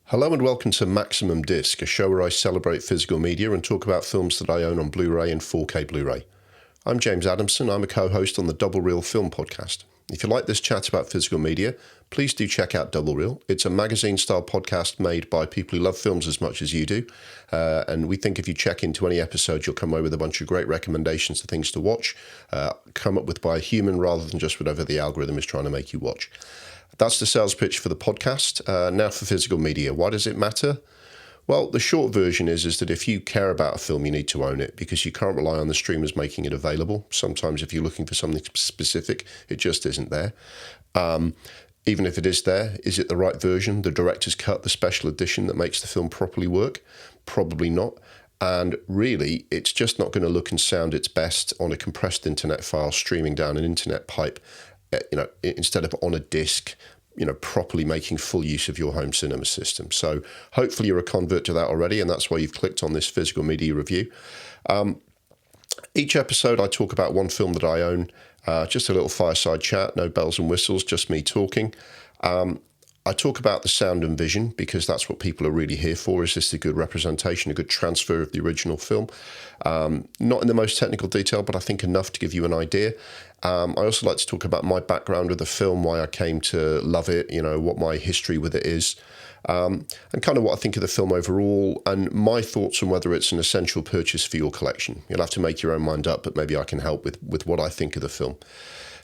Hello and welcome to Maximum Disc, a show where I celebrate physical media and talk about films that I own on Blu Ray and 4K Blu Ray. I'm James Adamson, I'm a co-host on the Double Reel Film Podcast. If you like this chat about physical media, please do check out Double Reel. It's a magazine-style podcast made by people who love films as much as you do, and we think if you check into any episode, you'll come away with a bunch of great recommendations of things to watch, come up with by a human rather than just whatever the algorithm is trying to make you watch. That's the sales pitch for the podcast. Now for physical media. Why does it matter? Well, the short version is that if you care about a film, you need to own it because you can't rely on the streamers making it available. Sometimes if you're looking for something specific, it just isn't there. Even if it is there, is it the right version, the director's cut, the special edition that makes the film properly work? Probably not. And really, it's just not going to look and sound its best on a compressed internet file streaming down an internet pipe, instead of on a disc, properly making full use of your home cinema system. So hopefully you're a convert to that already, and that's why you've clicked on this physical media review. Each episode I talk about one film that I own, just a little fireside chat, no bells and whistles, just me talking. I talk about the sound and vision because that's what people are really here for. Is this a good representation, a good transfer of the original film? Not in the most technical detail, but I think enough to give you an idea. I also like to talk about my background with the film, why I came to love it, what my history with it is, and kind of what I think of the film overall, and my thoughts on whether it's an essential purchase for your collection. You'll have to make your own mind up, but maybe I can help with what I think of the film.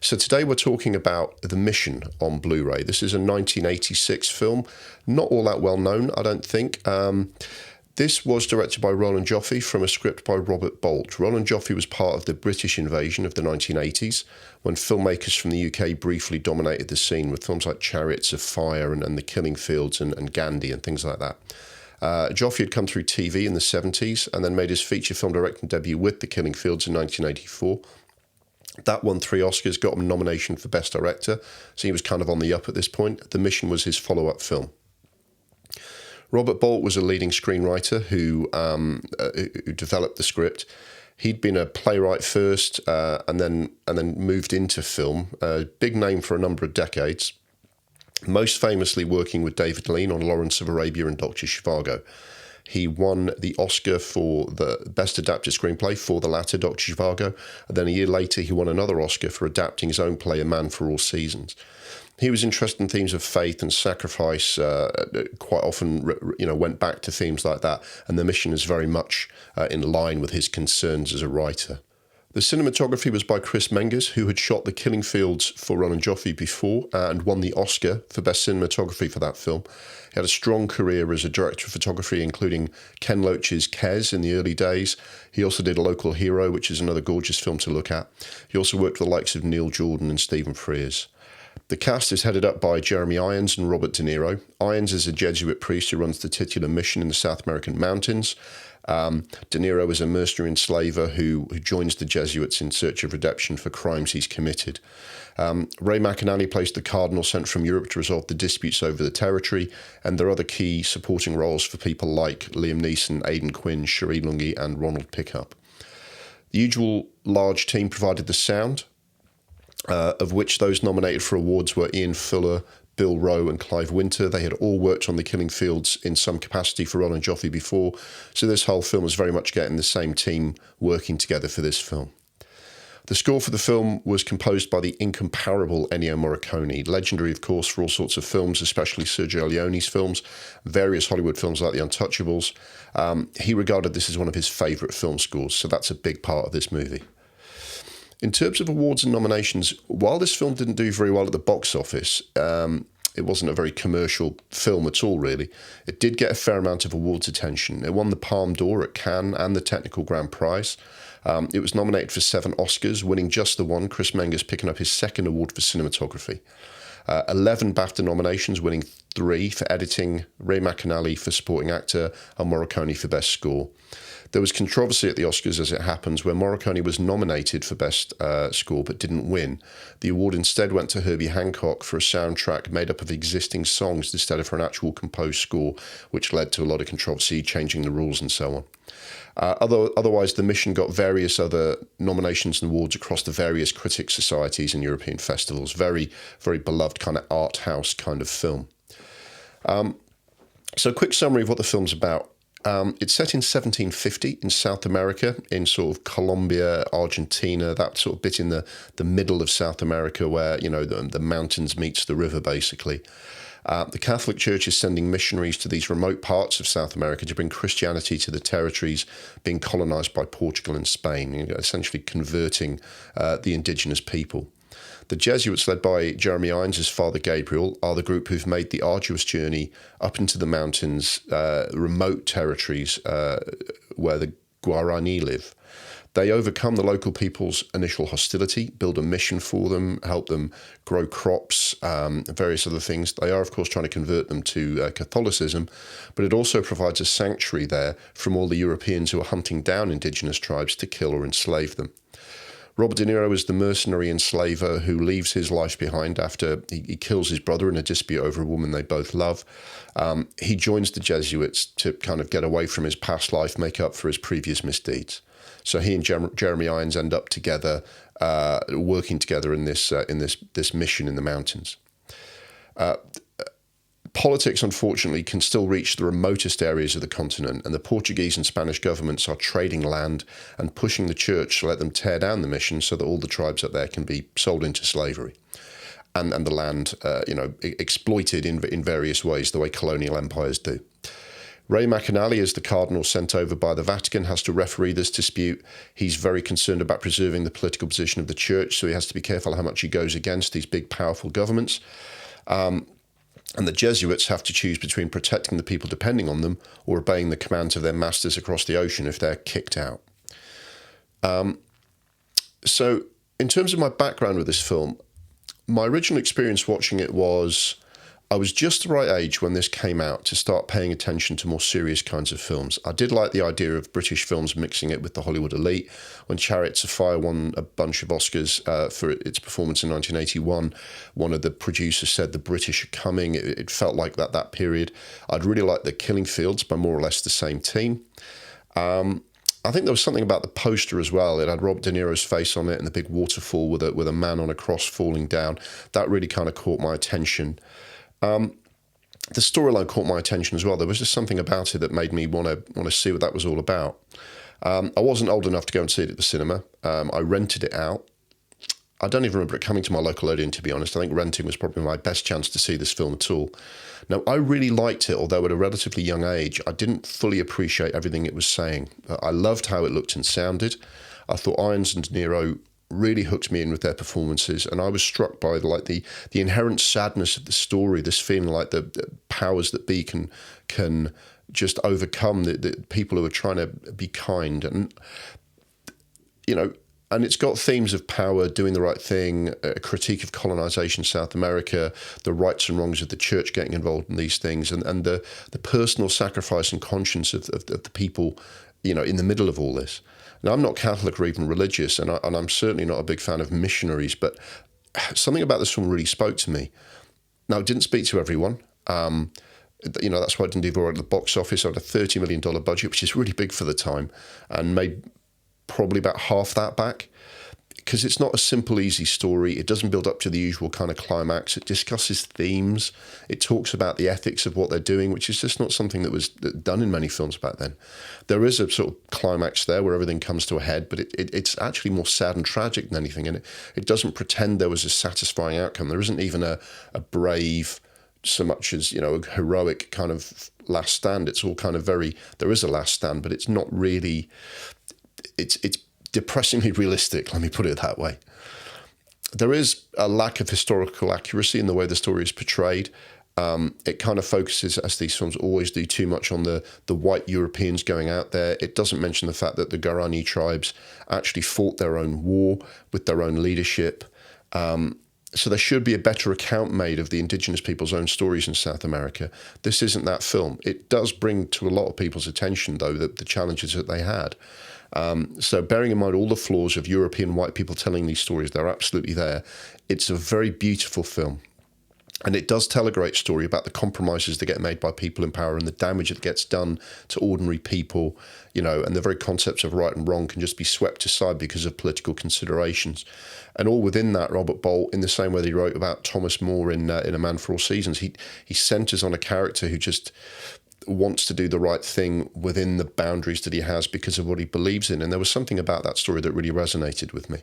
So today we're talking about The Mission on Blu Ray. This is a 1986 film, not all that well known, I don't think. This was directed by Roland Joffe from a script by Robert Bolt. Roland Joffe was part of the British invasion of the 1980s, when filmmakers from the UK briefly dominated the scene with films like Chariots of Fire and The Killing Fields and Gandhi and things like that. Joffe had come through TV in the 70s and then made his feature film directing debut with The Killing Fields in 1984. That won 3 Oscars, got him a nomination for Best Director, so he was kind of on the up at this point. The Mission was his follow-up film. Robert Bolt was a leading screenwriter who developed the script. He'd been a playwright first and then moved into film, a big name for a number of decades, most famously working with David Lean on Lawrence of Arabia and Dr. Zhivago. He won the Oscar for the Best Adapted Screenplay for the latter, Dr. Zhivago, and then a year later he won another Oscar for adapting his own play, A Man for All Seasons. He was interested in themes of faith and sacrifice, quite often went back to themes like that, and The Mission is very much in line with his concerns as a writer. The cinematography was by Chris Menges, who had shot The Killing Fields for Roland Joffe before and won the Oscar for Best Cinematography for that film. He had a strong career as a director of photography, including Ken Loach's Kes in the early days. He also did A Local Hero, which is another gorgeous film to look at. He also worked with the likes of Neil Jordan and Stephen Frears. The cast is headed up by Jeremy Irons and Robert De Niro. Irons is a Jesuit priest who runs the titular mission in the South American mountains. De Niro is a mercenary enslaver who joins the Jesuits in search of redemption for crimes he's committed. Ray McAnally plays the cardinal sent from Europe to resolve the disputes over the territory, and there are other key supporting roles for people like Liam Neeson, Aidan Quinn, Cherie Lungi, and Ronald Pickup. The usual large team provided the sound, of which those nominated for awards were Ian Fuller, Bill Rowe and Clive Winter. They had all worked on The Killing Fields in some capacity for Roland Joffe before, so this whole film was very much getting the same team working together for this film. The score for the film was composed by the incomparable Ennio Morricone, legendary, of course, for all sorts of films, especially Sergio Leone's films, various Hollywood films like The Untouchables. He regarded this as one of his favourite film scores, so that's a big part of this movie. In terms of awards and nominations, while this film didn't do very well at the box office, it wasn't a very commercial film at all, really. It did get a fair amount of awards attention. It won the Palme d'Or at Cannes and the Technical Grand Prize. It was nominated for 7 Oscars, winning just the one, Chris Menges picking up his second award for cinematography. 11 BAFTA nominations, winning 3 for editing, Ray McAnally for supporting actor, and Morricone for best score. There was controversy at the Oscars, as it happens, where Morricone was nominated for Best Score but didn't win. The award instead went to Herbie Hancock for a soundtrack made up of existing songs instead of for an actual composed score, which led to a lot of controversy, changing the rules and so on. Otherwise, The Mission got various other nominations and awards across the various critics' societies and European festivals. Very, very beloved kind of art house kind of film. So a quick summary of what the film's about. It's set in 1750 in South America, in sort of Colombia, Argentina, that sort of bit in the middle of South America where, the mountains meets the river, basically. The Catholic Church is sending missionaries to these remote parts of South America to bring Christianity to the territories being colonized by Portugal and Spain, essentially converting the indigenous people. The Jesuits, led by Jeremy Irons as Father Gabriel, are the group who've made the arduous journey up into the mountains, remote territories where the Guarani live. They overcome the local people's initial hostility, build a mission for them, help them grow crops, various other things. They are, of course, trying to convert them to Catholicism, but it also provides a sanctuary there from all the Europeans who are hunting down indigenous tribes to kill or enslave them. Robert De Niro is the mercenary enslaver who leaves his life behind after he kills his brother in a dispute over a woman they both love. He joins the Jesuits to kind of get away from his past life, make up for his previous misdeeds. So he and Jeremy Irons end up together, working together in this mission in the mountains. Politics, unfortunately, can still reach the remotest areas of the continent, and the Portuguese and Spanish governments are trading land and pushing the church to let them tear down the mission so that all the tribes up there can be sold into slavery. And the land, exploited in various ways, the way colonial empires do. Ray McAnally, as the cardinal sent over by the Vatican, has to referee this dispute. He's very concerned about preserving the political position of the church, so he has to be careful how much he goes against these big, powerful governments. And the Jesuits have to choose between protecting the people depending on them or obeying the commands of their masters across the ocean if they're kicked out. So in terms of my background with this film, my original experience watching it was I was just the right age when this came out to start paying attention to more serious kinds of films. I did like the idea of British films mixing it with the Hollywood elite. When Chariots of Fire won a bunch of Oscars for its performance in 1981, one of the producers said the British are coming. It felt like that period. I'd really liked The Killing Fields by more or less the same team. I think there was something about the poster as well. It had Robert De Niro's face on it and the big waterfall with a man on a cross falling down. That really kind of caught my attention. The storyline caught my attention as well. There was just something about it that made me want to see what that was all about. I wasn't old enough to go and see it at the cinema. I rented it out. I don't even remember it coming to my local Odeon, to be honest. I think renting was probably my best chance to see this film at all. Now, I really liked it, although at a relatively young age, I didn't fully appreciate everything it was saying. I loved how it looked and sounded. I thought Irons and De Niro really hooked me in with their performances, and I was struck by the inherent sadness of the story, this feeling like the powers that be can just overcome the people who are trying to be kind. And and it's got themes of power, doing the right thing, a critique of colonization in South America, the rights and wrongs of the church getting involved in these things, and the personal sacrifice and conscience of the people, in the middle of all this. Now, I'm not Catholic or even religious, and I'm certainly not a big fan of missionaries, but something about this film really spoke to me. Now, it didn't speak to everyone. That's why it didn't do very well at the box office. I had a $30 million budget, which is really big for the time, and made probably about half that back, because it's not a simple, easy story. It doesn't build up to the usual kind of climax. It discusses themes. It talks about the ethics of what they're doing, which is just not something that was done in many films back then. There is a sort of climax there where everything comes to a head, but it's actually more sad and tragic than anything. And it doesn't pretend there was a satisfying outcome. There isn't even a brave, so much as, a heroic kind of last stand. It's all kind of there is a last stand, but it's not really, it's depressingly realistic, let me put it that way. There is a lack of historical accuracy in the way the story is portrayed. It kind of focuses, as these films always do, too much on the white Europeans going out there. It doesn't mention the fact that the Guarani tribes actually fought their own war with their own leadership. So there should be a better account made of the indigenous people's own stories in South America. This isn't that film. It does bring to a lot of people's attention, though, the challenges that they had. So bearing in mind all the flaws of European white people telling these stories, they're absolutely there. It's a very beautiful film. And it does tell a great story about the compromises that get made by people in power and the damage that gets done to ordinary people, and the very concepts of right and wrong can just be swept aside because of political considerations. And all within that, Robert Bolt, in the same way that he wrote about Thomas More in A Man for All Seasons, he centres on a character who just wants to do the right thing within the boundaries that he has because of what he believes in. And there was something about that story that really resonated with me.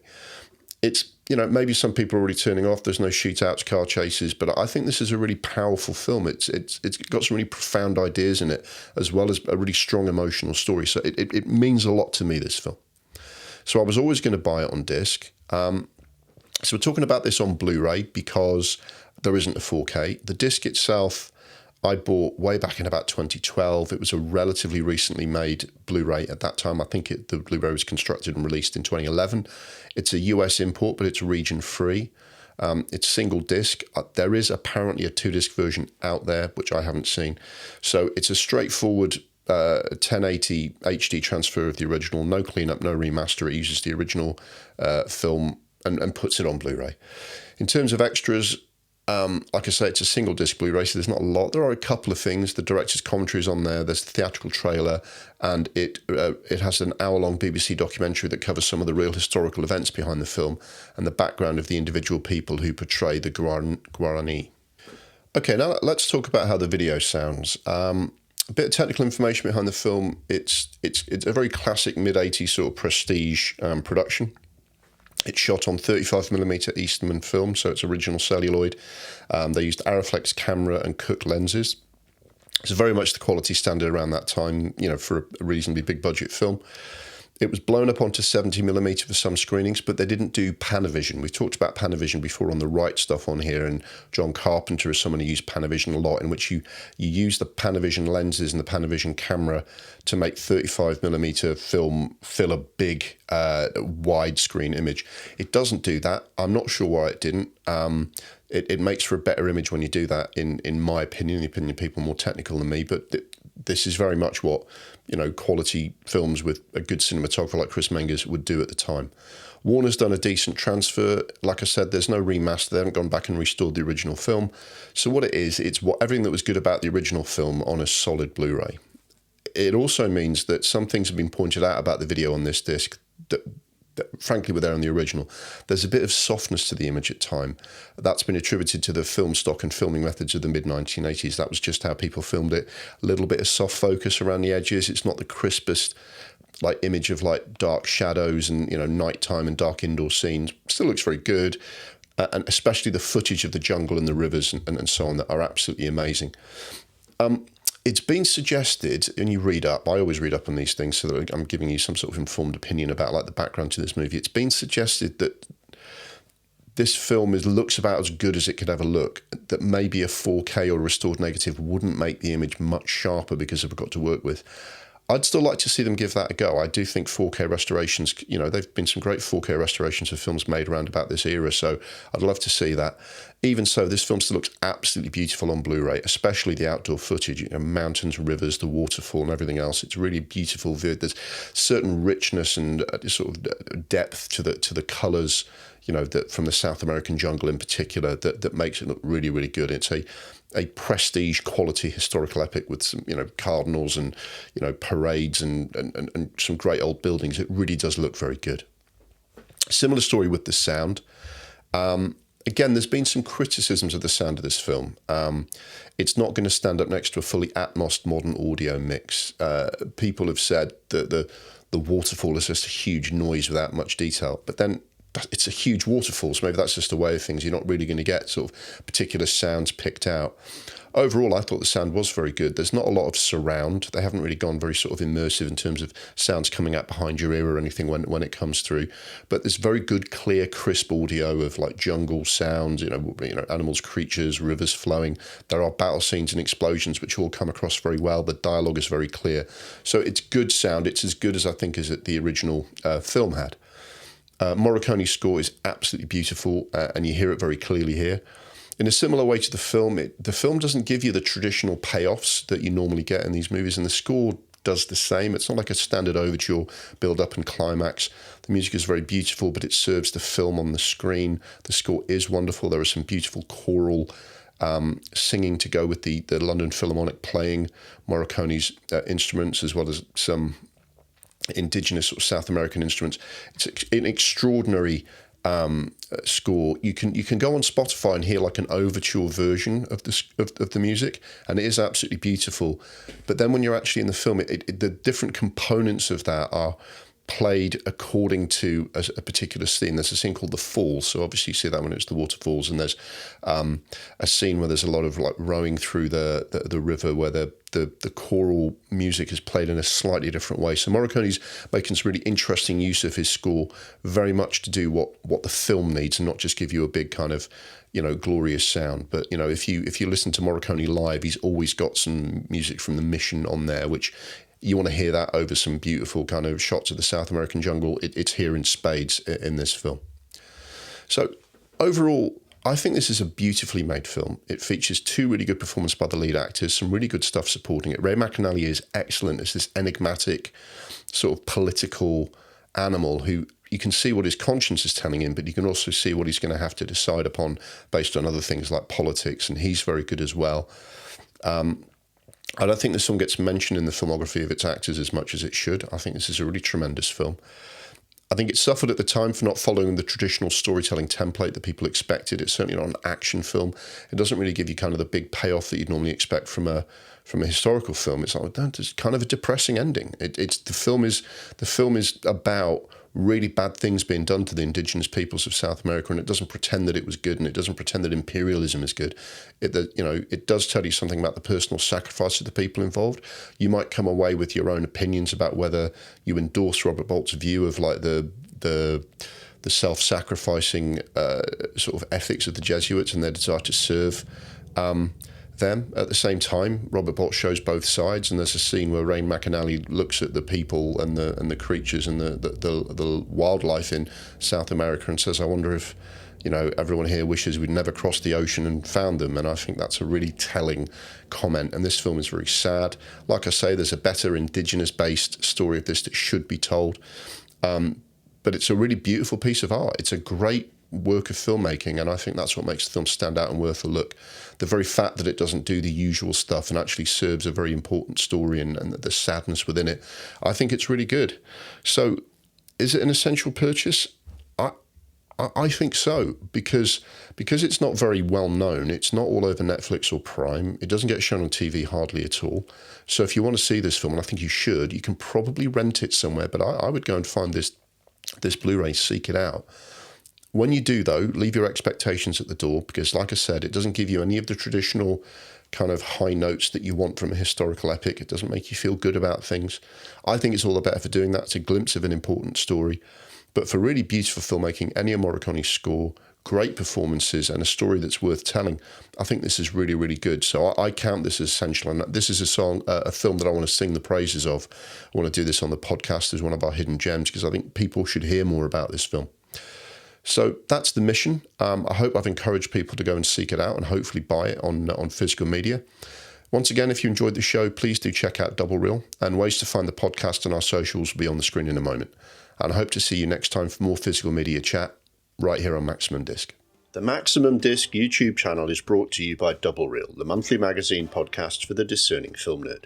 It's, maybe some people are already turning off. There's no shootouts, car chases, but I think this is a really powerful film. It's got some really profound ideas in it, as well as a really strong emotional story. So it means a lot to me, this film. So I was always going to buy it on disc. So we're talking about this on Blu Ray because there isn't a 4K. The disc itself, I bought way back in about 2012. It was a relatively recently made Blu Ray at that time. I think the Blu Ray was constructed and released in 2011. It's a US import, but it's region free. It's single disc. There is apparently a 2-disc version out there, which I haven't seen. So it's a straightforward 1080 HD transfer of the original, no cleanup, no remaster. It uses the original film and puts it on Blu Ray. In terms of extras, like I say, it's a single disc Blu-ray, so there's not a lot. There are a couple of things. The director's commentary is on there. There's the theatrical trailer, and it has an hour-long BBC documentary that covers some of the real historical events behind the film and the background of the individual people who portray the Guarani. Okay, now let's talk about how the video sounds. A bit of technical information behind the film. It's a very classic mid-80s sort of prestige production. It's shot on 35mm Eastman film, so it's original celluloid. They used Arriflex camera and Cooke lenses. It's very much the quality standard around that time, for a reasonably big budget film. It was blown up onto 70mm for some screenings, but they didn't do Panavision. We've talked about Panavision before on the right stuff on here, and John Carpenter is someone who used Panavision a lot, in which you use the Panavision lenses and the Panavision camera to make 35mm film fill a big widescreen image. It doesn't do that. I'm not sure why it didn't. It makes for a better image when you do that, in my opinion, the opinion of people more technical than me, but this is very much what quality films with a good cinematographer like Chris Menges would do at the time. Warner's done a decent transfer. Like I said, there's no remaster. They haven't gone back and restored the original film. So what it is, it's everything that was good about the original film on a solid Blu-ray. It also means that some things have been pointed out about the video on this disc that frankly were there on the original. There's a bit of softness to the image at time. That's been attributed to the film stock and filming methods of the mid-1980s. That was just how people filmed it. A little bit of soft focus around the edges. It's not the crispest image of dark shadows and nighttime and dark indoor scenes. Still looks very good. And especially the footage of the jungle and the rivers and so on that are absolutely amazing. It's been suggested, and you read up, I always read up on these things so that I'm giving you some sort of informed opinion about the background to this movie. It's been suggested that this film looks about as good as it could ever look, that maybe a 4K or restored negative wouldn't make the image much sharper because of what we've got to work with. I'd still like to see them give that a go. I do think 4K restorations, there've been some great 4K restorations of films made around about this era, so I'd love to see that. Even so, this film still looks absolutely beautiful on Blu-ray, especially the outdoor footage, mountains, rivers, the waterfall and everything else. It's really beautiful. There's certain richness and sort of depth to the colours, that from the South American jungle in particular, that makes it look really, really good. It's a prestige quality historical epic with some, cardinals and, parades and some great old buildings. It really does look very good. Similar story with the sound. Again, there's been some criticisms of the sound of this film. It's not going to stand up next to a fully Atmos modern audio mix. People have said that the waterfall is just a huge noise without much detail. But then it's a huge waterfall, so maybe that's just a way of things. You're not really going to get sort of particular sounds picked out. Overall, I thought the sound was very good. There's not a lot of surround. They haven't really gone very sort of immersive in terms of sounds coming out behind your ear or anything when it comes through. But there's very good, clear, crisp audio of jungle sounds, animals, creatures, rivers flowing. There are battle scenes and explosions which all come across very well. The dialogue is very clear. So it's good sound. It's as good as I think as the original film had. Morricone's score is absolutely beautiful, and you hear it very clearly here. In a similar way to the film doesn't give you the traditional payoffs that you normally get in these movies, and the score does the same. It's not like a standard overture, build-up and climax. The music is very beautiful, but it serves the film on the screen. The score is wonderful. There are some beautiful choral singing to go with the London Philharmonic playing Morricone's instruments, as well as some indigenous or South American instruments. It's an extraordinary score. You can go on Spotify and hear like an overture version of the music, and it is absolutely beautiful. But then when you're actually in the film, the different components of that are played according to a particular scene. There's a scene called The Falls, so obviously you see that when it's the waterfalls, and there's a scene where there's a lot of like rowing through the river, where the choral music is played in a slightly different way. So Morricone's making some really interesting use of his score, very much to do what the film needs, and not just give you a big kind of, glorious sound. But if you listen to Morricone live, he's always got some music from The Mission on there, which you want to hear that over some beautiful kind of shots of the South American jungle. It's here in spades in this film. So overall, I think this is a beautifully made film. It features 2 really good performances by the lead actors, some really good stuff supporting it. Ray McAnally is excellent as this enigmatic sort of political animal who you can see what his conscience is telling him, but you can also see what he's going to have to decide upon based on other things like politics, and he's very good as well. I don't think this film gets mentioned in the filmography of its actors as much as it should. I think this is a really tremendous film. I think it suffered at the time for not following the traditional storytelling template that people expected. It's certainly not an action film. It doesn't really give you kind of the big payoff that you'd normally expect from a historical film. It's like, it's kind of a depressing ending. The film is about really bad things being done to the indigenous peoples of South America, and it doesn't pretend that it was good, and it doesn't pretend that imperialism is good. It does tell you something about the personal sacrifice of the people involved. You might come away with your own opinions about whether you endorse Robert Bolt's view of like the self-sacrificing sort of ethics of the Jesuits and their desire to serve them. At the same time, Robert Bolt shows both sides, and there's a scene where Ray McAnally looks at the people and the creatures and the wildlife in South America and says, I wonder if everyone here wishes we'd never crossed the ocean and found them. And I think that's a really telling comment, and this film is very sad. Like I say, there's a better indigenous based story of this that should be told, but it's a really beautiful piece of art. It's a great work of filmmaking, and I think that's what makes the film stand out and worth a look. The very fact that it doesn't do the usual stuff and actually serves a very important story and the sadness within it, I think it's really good. So is it an essential purchase? I think so, because it's not very well known. It's not all over Netflix or Prime. It doesn't get shown on TV hardly at all. So if you want to see this film, and I think you should, you can probably rent it somewhere, but I would go and find this Blu Ray, seek it out. When you do, though, leave your expectations at the door, because, like I said, it doesn't give you any of the traditional kind of high notes that you want from a historical epic. It doesn't make you feel good about things. I think it's all the better for doing that. It's a glimpse of an important story. But for really beautiful filmmaking, Ennio Morricone's score, great performances, and a story that's worth telling, I think this is really, really good. So I count this as essential. And this is a film that I want to sing the praises of. I want to do this on the podcast as one of our hidden gems, because I think people should hear more about this film. So that's The Mission. I hope I've encouraged people to go and seek it out and hopefully buy it on physical media. Once again, if you enjoyed the show, please do check out Double Reel, and ways to find the podcast and our socials will be on the screen in a moment. And I hope to see you next time for more physical media chat right here on Maximum Disc. The Maximum Disc YouTube channel is brought to you by Double Reel, the monthly magazine podcast for the discerning film nerd.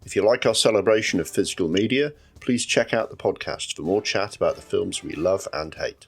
If you like our celebration of physical media, please check out the podcast for more chat about the films we love and hate.